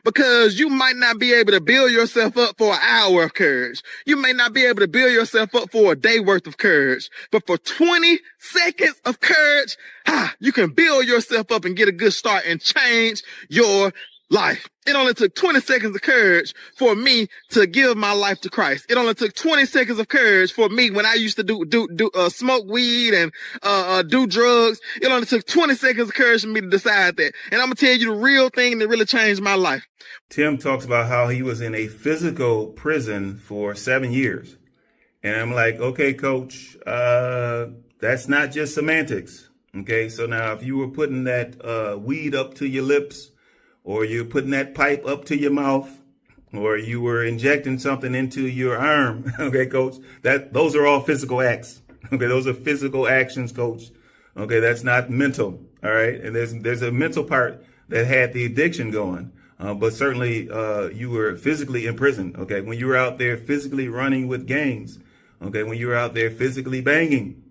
Because you might not be able to build yourself up for an hour of courage. You may not be able to build yourself up for a day worth of courage. But for 20 seconds of courage, you can build yourself up and get a good start and change your life. It only took 20 seconds of courage for me to give my life to Christ. It only took 20 seconds of courage for me when I used to smoke weed and do drugs. It only took 20 seconds of courage for me to decide that. And I'm gonna tell you the real thing that really changed my life. Tim talks about how he was in a physical prison for 7 years. And I'm like, okay, coach, that's not just semantics. Okay, so now if you were putting that weed up to your lips, or you're putting that pipe up to your mouth, or you were injecting something into your arm, okay, coach, those are all physical acts. Okay, those are physical actions, coach. Okay, that's not mental. All right, and there's a mental part that had the addiction going. But certainly you were physically in prison, okay? When you were out there physically running with gangs, okay? When you were out there physically banging,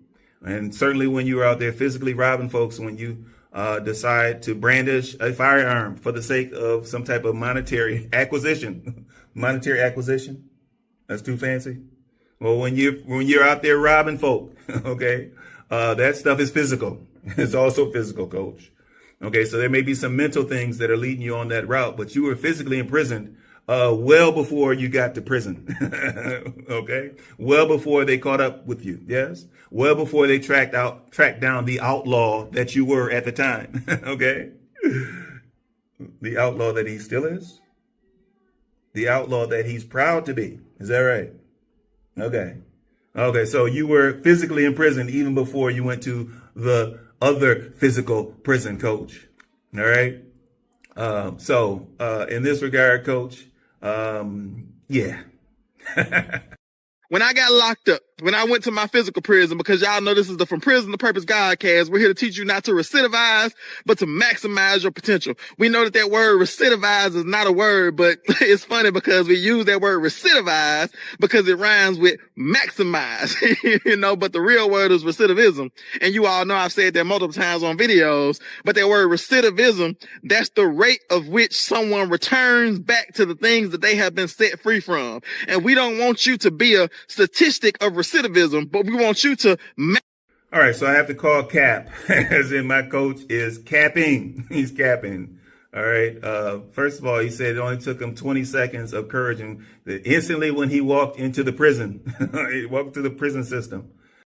and certainly when you were out there physically robbing folks, when you decide to brandish a firearm for the sake of some type of monetary acquisition. Monetary acquisition? That's too fancy. Well, when you're out there robbing folk, okay, that stuff is physical. It's also physical, coach. Okay, so there may be some mental things that are leading you on that route, but you were physically imprisoned well before you got to prison. Okay, well before they caught up with you. Yes, well before they tracked down the outlaw that you were at the time. Okay, the outlaw that he still is, the outlaw that he's proud to be. Is that right? Okay, so you were physically imprisoned even before you went to the other physical prison, coach. All right. So in this regard, coach, yeah. When I got locked up, when I went to my physical prison, because y'all know this is the From Prison to Purpose Godcast, we're here to teach you not to recidivize, but to maximize your potential. We know that word recidivize is not a word, but it's funny because we use that word recidivize because it rhymes with maximize, but the real word is recidivism. And you all know I've said that multiple times on videos, but that word recidivism, that's the rate of which someone returns back to the things that they have been set free from. And we don't want you to be a statistic of recidivism, but we want you to. All right, so I have to call cap, as in my coach is capping. He's capping. All right. First of all, he said it only took him 20 seconds of courage, and instantly when he walked into the prison, he walked to the prison system.